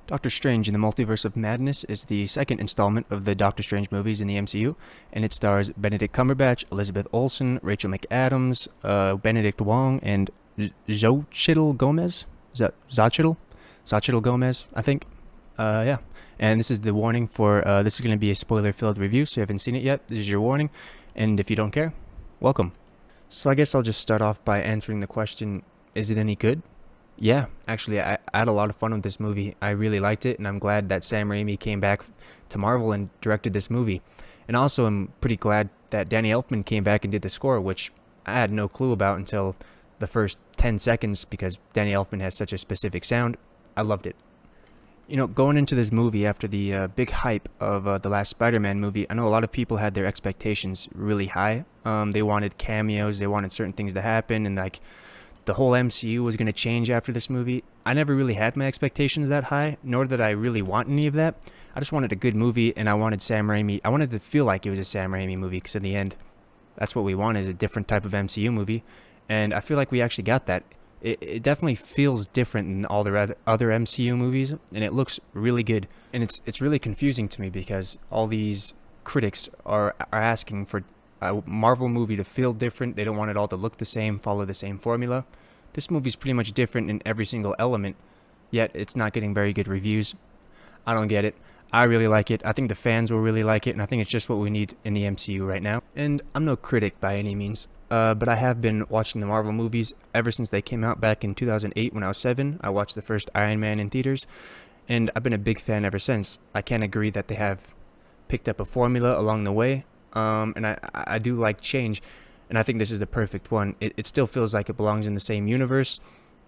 Doctor Strange in the Multiverse of Madness is the second installment of the Doctor Strange movies in the MCU, and it stars Benedict Cumberbatch, Elizabeth Olsen, Rachel McAdams, Benedict Wong, and Xochitl Gomez. Is that Xochitl? Xochitl Gomez, I think. Yeah. And this is the warning for this is going to be a spoiler-filled review, so if you haven't seen it yet, this is your warning. And if you don't care, welcome. So I guess I'll just start off by answering the question, is it any good? Yeah, actually, I had a lot of fun with this movie. I really liked it, and I'm glad that Sam Raimi came back to Marvel and directed this movie. And also, I'm pretty glad that Danny Elfman came back and did the score, which I had no clue about until the first 10 seconds because Danny Elfman has such a specific sound. I loved it. You know, going into this movie after the big hype of the last Spider-Man movie, I know a lot of people had their expectations really high. They wanted cameos, they wanted certain things to happen, and like the whole MCU was going to change after this movie. I never really had my expectations that high, nor did I really want any of that. I just wanted a good movie, and I wanted Sam Raimi. I wanted to feel like it was a Sam Raimi movie, because in the end, that's what we want, is a different type of MCU movie. And I feel like we actually got that. It definitely feels different than all the other MCU movies, and it looks really good. And it's really confusing to me because all these critics are asking for a Marvel movie to feel different. They don't want it all to look the same, follow the same formula. This movie's pretty much different in every single element, yet it's not getting very good reviews. I don't get it. I really like it. I think the fans will really like it, and I think it's just what we need in the MCU right now. And I'm no critic by any means, but I have been watching the Marvel movies ever since they came out back in 2008 when I was 7. I watched the first Iron Man in theaters, and I've been a big fan ever since. I can't agree that they have picked up a formula along the way, and I do like change, and I think this is the perfect one. It still feels like it belongs in the same universe,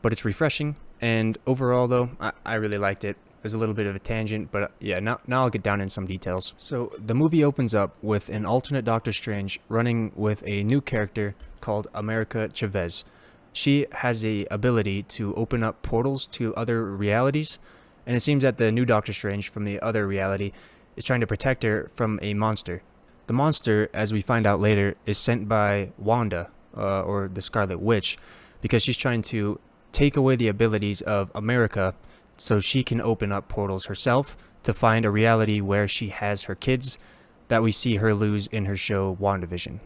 but it's refreshing, and overall, though, I really liked it. There's a little bit of a tangent, but yeah, now I'll get down in some details. So the movie opens up with an alternate Doctor Strange running with a new character called America Chavez. She has the ability to open up portals to other realities, and it seems that the new Doctor Strange from the other reality is trying to protect her from a monster. The monster, as we find out later, is sent by Wanda, or the Scarlet Witch, because she's trying to take away the abilities of America so she can open up portals herself to find a reality where she has her kids that we see her lose in her show WandaVision.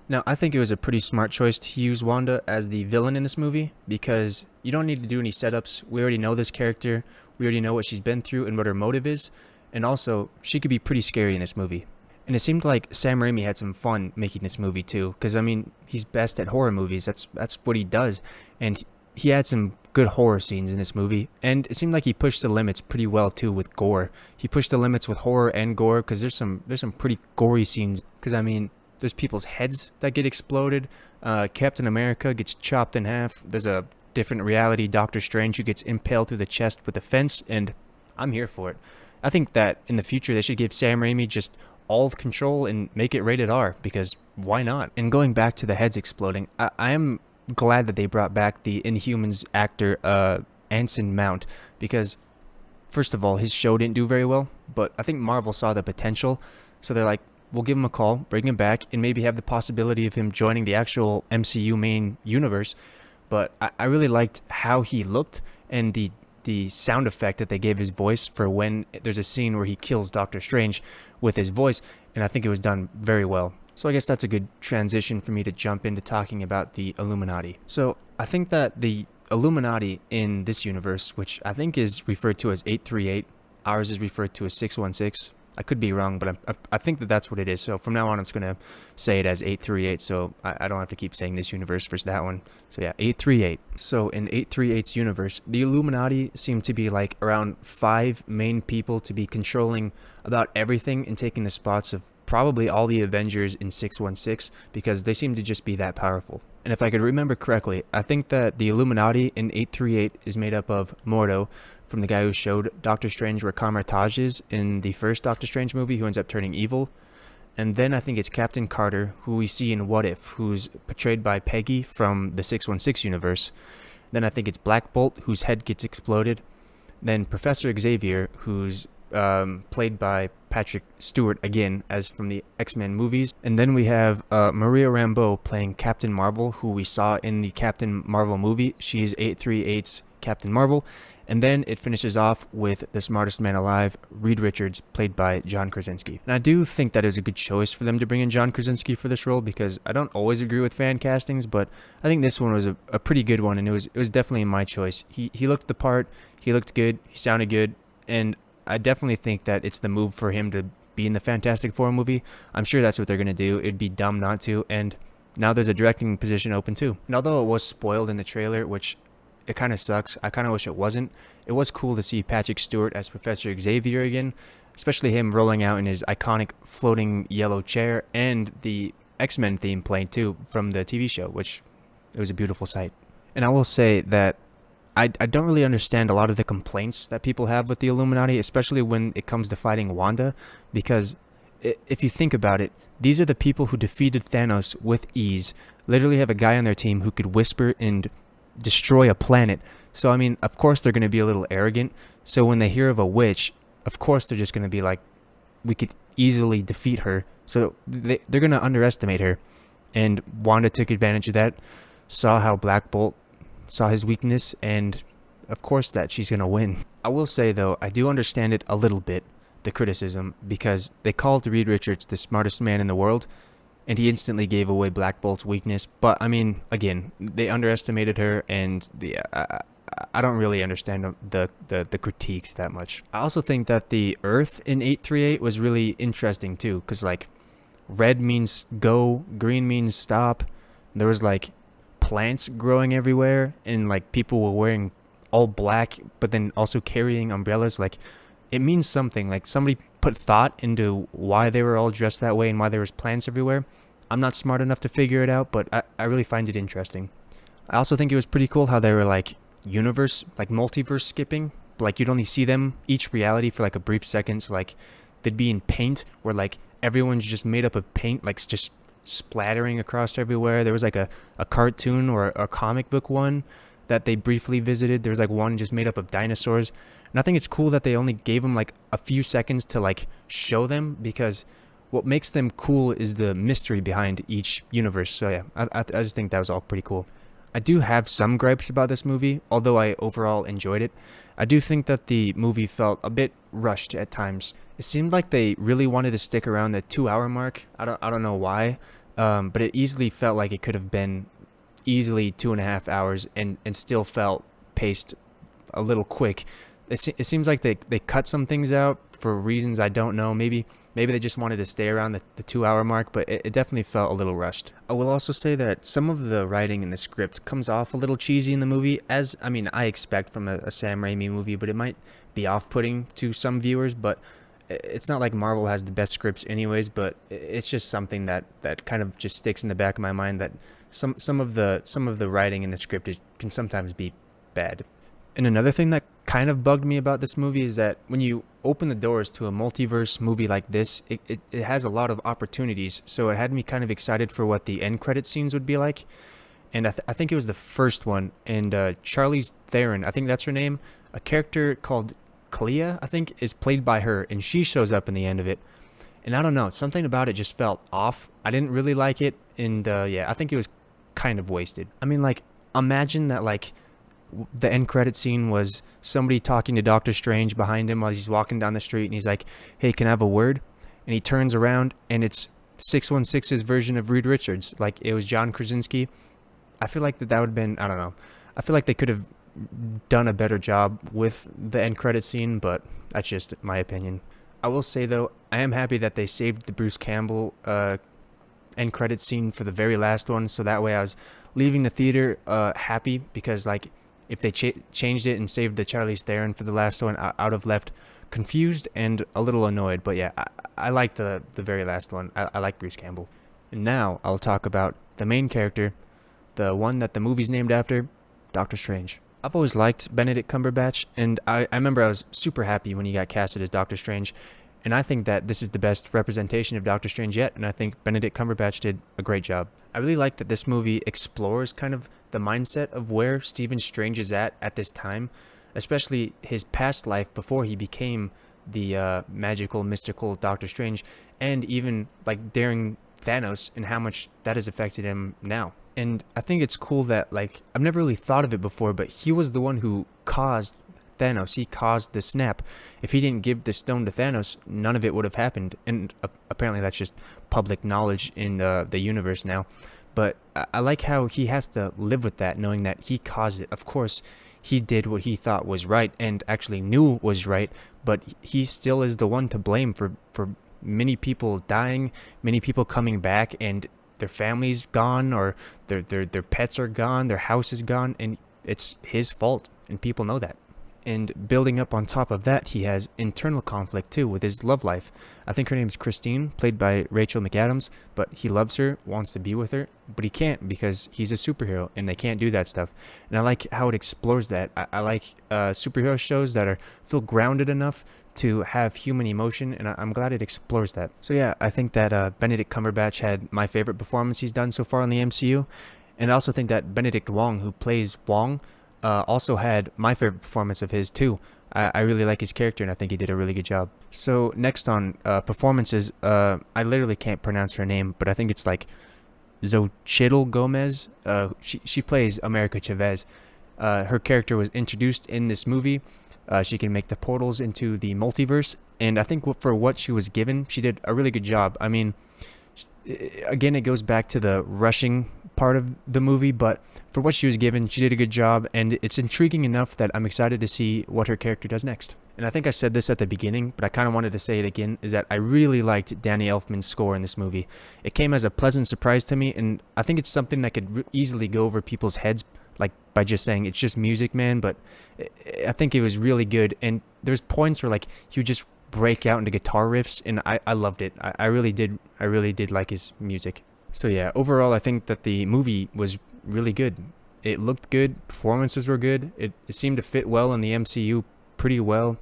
Now, I think it was a pretty smart choice to use Wanda as the villain in this movie because you don't need to do any setups. We already know this character. We already know what she's been through and what her motive is. And also, she could be pretty scary in this movie. And it seemed like Sam Raimi had some fun making this movie too, because I mean, he's best at horror movies. That's what he does, and he had some good horror scenes in this movie, and it seemed like he pushed the limits pretty well too with gore. He pushed the limits with horror and gore, because there's some pretty gory scenes. Because I mean, there's people's heads that get exploded. Captain America gets chopped in half. There's a different reality Doctor Strange who gets impaled through the chest with a fence, and I'm here for it. I think that in the future they should give Sam Raimi just all of control and make it rated R, because why not? And going back to the heads exploding, I am glad that they brought back the Inhumans actor Anson Mount, because first of all, his show didn't do very well, but I think Marvel saw the potential, so they're like, we'll give him a call, bring him back, and maybe have the possibility of him joining the actual MCU main universe. But I really liked how he looked, and the sound effect that they gave his voice for when there's a scene where he kills Doctor Strange with his voice, and I think it was done very well. So I guess that's a good transition for me to jump into talking about the Illuminati. So I think that the Illuminati in this universe, which I think is referred to as 838, ours is referred to as 616. I could be wrong, but I think that that's what it is. So from now on, I'm just going to say it as 838, so I don't have to keep saying this universe versus that one. So yeah, 838. So in 838's universe, the Illuminati seem to be like around 5 main people to be controlling about everything and taking the spots of probably all the Avengers in 616, because they seem to just be that powerful. And if I could remember correctly, I think that the Illuminati in 838 is made up of Mordo, from the guy who showed Doctor Strange where Kamar-Taj is in the first Doctor Strange movie, who ends up turning evil. And then I think it's Captain Carter, who we see in What If, who's portrayed by Peggy from the 616 universe. Then I think it's Black Bolt, whose head gets exploded. Then Professor Xavier, who's played by Patrick Stewart again, as from the X-Men movies. And then we have Maria Rambeau playing Captain Marvel, who we saw in the Captain Marvel movie. She's 838's Captain Marvel. And then it finishes off with the smartest man alive, Reed Richards, played by John Krasinski. And I do think that it was a good choice for them to bring in John Krasinski for this role, because I don't always agree with fan castings, but I think this one was a pretty good one, and it was definitely my choice. He looked the part, he looked good, he sounded good, and I definitely think that it's the move for him to be in the Fantastic Four movie. I'm sure that's what they're going to do. It'd be dumb not to, and now there's a directing position open too. And although it was spoiled in the trailer, which it kind of sucks, I kind of wish it wasn't, it was cool to see Patrick Stewart as Professor Xavier again, especially him rolling out in his iconic floating yellow chair, and the X-Men theme playing too from the TV show, which it was a beautiful sight. And I will say that I don't really understand a lot of the complaints that people have with the Illuminati, especially when it comes to fighting Wanda, because if you think about it, these are the people who defeated Thanos with ease, literally have a guy on their team who could whisper and destroy a planet. So I mean, of course they're going to be a little arrogant. So when they hear of a witch, of course they're just going to be like, we could easily defeat her. So they're going to underestimate her. And Wanda took advantage of that, saw how Black Bolt saw his weakness, and of course that she's going to win. I will say though, I do understand it a little bit, the criticism, because they called Reed Richards the smartest man in the world, and he instantly gave away Black Bolt's weakness. But I mean, again, they underestimated her, and I don't really understand the critiques that much. I also think that the Earth in 838 was really interesting too, because like red means go, green means stop. There was like plants growing everywhere, and like people were wearing all black, but then also carrying umbrellas. Like it means something. Like somebody put thought into why they were all dressed that way and why there was plants everywhere. I'm not smart enough to figure it out, but I really find it interesting. I also think it was pretty cool how they were like multiverse skipping. Like you'd only see them each reality for like a brief second. So like they'd be in paint where like everyone's just made up of paint, like just splattering across everywhere. There was like a cartoon or a comic book one that they briefly visited. There was like one just made up of dinosaurs. And I think it's cool that they only gave them like a few seconds to like show them, because what makes them cool is the mystery behind each universe. So yeah, I just think that was all pretty cool. I do have some gripes about this movie, although I overall enjoyed it. I do think that the movie felt a bit rushed at times. It seemed like they really wanted to stick around the 2-hour mark. I don't know why, but it easily felt like it could have been easily 2.5 hours and still felt paced a little quick. It seems like they cut some things out for reasons I don't know. Maybe they just wanted to stay around the 2-hour mark, but it definitely felt a little rushed. I will also say that some of the writing in the script comes off a little cheesy in the movie, as I mean I expect from a Sam Raimi movie, but it might be off-putting to some viewers. But it's not like Marvel has the best scripts anyways, but it's just something that kind of just sticks in the back of my mind, that some of the writing in the script can sometimes be bad. And another thing that kind of bugged me about this movie is that when you open the doors to a multiverse movie like this, it has a lot of opportunities. So it had me kind of excited for what the end credit scenes would be like. And I think it was the first one. And Charlize Theron, I think that's her name, a character called Clea, I think, is played by her. And she shows up in the end of it. And I don't know, something about it just felt off. I didn't really like it. And yeah, I think it was kind of wasted. I mean, like, imagine that, like, the end credit scene was somebody talking to Dr. Strange behind him while he's walking down the street, and he's like, hey, can I have a word? And he turns around and it's 616's version of Reed Richards. Like, it was John Krasinski. I feel like that would have been, I don't know. I feel like they could have done a better job with the end credit scene, but that's just my opinion. I will say though, I am happy that they saved the Bruce Campbell end credit scene for the very last one, so that way I was leaving the theater happy, because like if they changed it and saved the Charlize Theron for the last one, I would have left confused and a little annoyed. But yeah, I like the very last one. I like Bruce Campbell. And now I'll talk about the main character, the one that the movie's named after, Dr. Strange. I've always liked Benedict Cumberbatch, and I remember I was super happy when he got casted as Dr. Strange. And I think that this is the best representation of Doctor Strange yet, and I think Benedict Cumberbatch did a great job. I really like that this movie explores kind of the mindset of where Stephen Strange is at this time, especially his past life before he became the magical, mystical Doctor Strange, and even like during Thanos and how much that has affected him now. And I think it's cool that, like, I've never really thought of it before, but he was the one who caused Thanos. He caused the snap. If he didn't give the stone to Thanos, none of it would have happened. And apparently that's just public knowledge in the universe now. But I like how he has to live with that, knowing that he caused it. Of course, he did what he thought was right and actually knew was right, but he still is the one to blame for many people dying, many people coming back, and their families gone, or their pets are gone, their house is gone, and it's his fault, and people know that. And building up on top of that, he has internal conflict too with his love life. I think her name's Christine, played by Rachel McAdams, but he loves her, wants to be with her, but he can't because he's a superhero and they can't do that stuff. And I like how it explores that. I like superhero shows that feel grounded enough to have human emotion, and I'm glad it explores that. So yeah, I think that Benedict Cumberbatch had my favorite performance he's done so far in the MCU, and I also think that Benedict Wong, who plays Wong, also had my favorite performance of his too. I really like his character, and I think he did a really good job. So next on performances, I literally can't pronounce her name, but I think it's like Xochitl Gomez. She plays America Chavez. Her character was introduced in this movie. She can make the portals into the multiverse, and I think for what she was given, she did a really good job. I mean, again, it goes back to the rushing part of the movie, but for what she was given, she did a good job, and it's intriguing enough that I'm excited to see what her character does next. And I think I said this at the beginning, but I kind of wanted to say it again, is that I really liked Danny Elfman's score in this movie. It came as a pleasant surprise to me, and I think it's something that could easily go over people's heads, like by just saying it's just music, man, but I think it was really good, and there's points where like he would just break out into guitar riffs, and I loved it. I really did like his music. So yeah, overall I think that the movie was really good. It looked good, performances were good, it seemed to fit well in the MCU pretty well.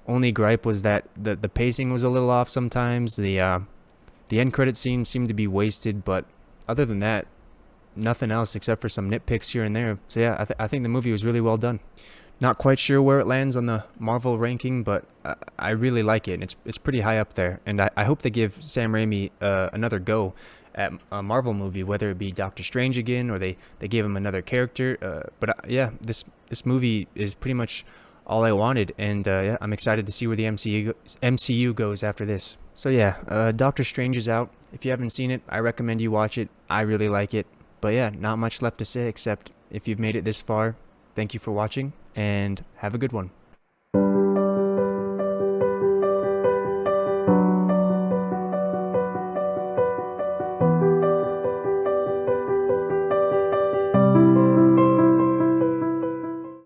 Only gripe was that the pacing was a little off sometimes. The end credit scene seemed to be wasted, but other than that, nothing else except for some nitpicks here and there. So yeah, I think the movie was really well done. Not quite sure where it lands on the Marvel ranking, but I really like it, and it's pretty high up there. And I hope they give Sam Raimi another go at a Marvel movie, whether it be Doctor Strange again, or they give him another character. But yeah, this movie is pretty much all I wanted, and yeah, I'm excited to see where the MCU goes after this. So yeah, Doctor Strange is out. If you haven't seen it, I recommend you watch it. I really like it. But yeah, not much left to say except if you've made it this far, thank you for watching, and have a good one.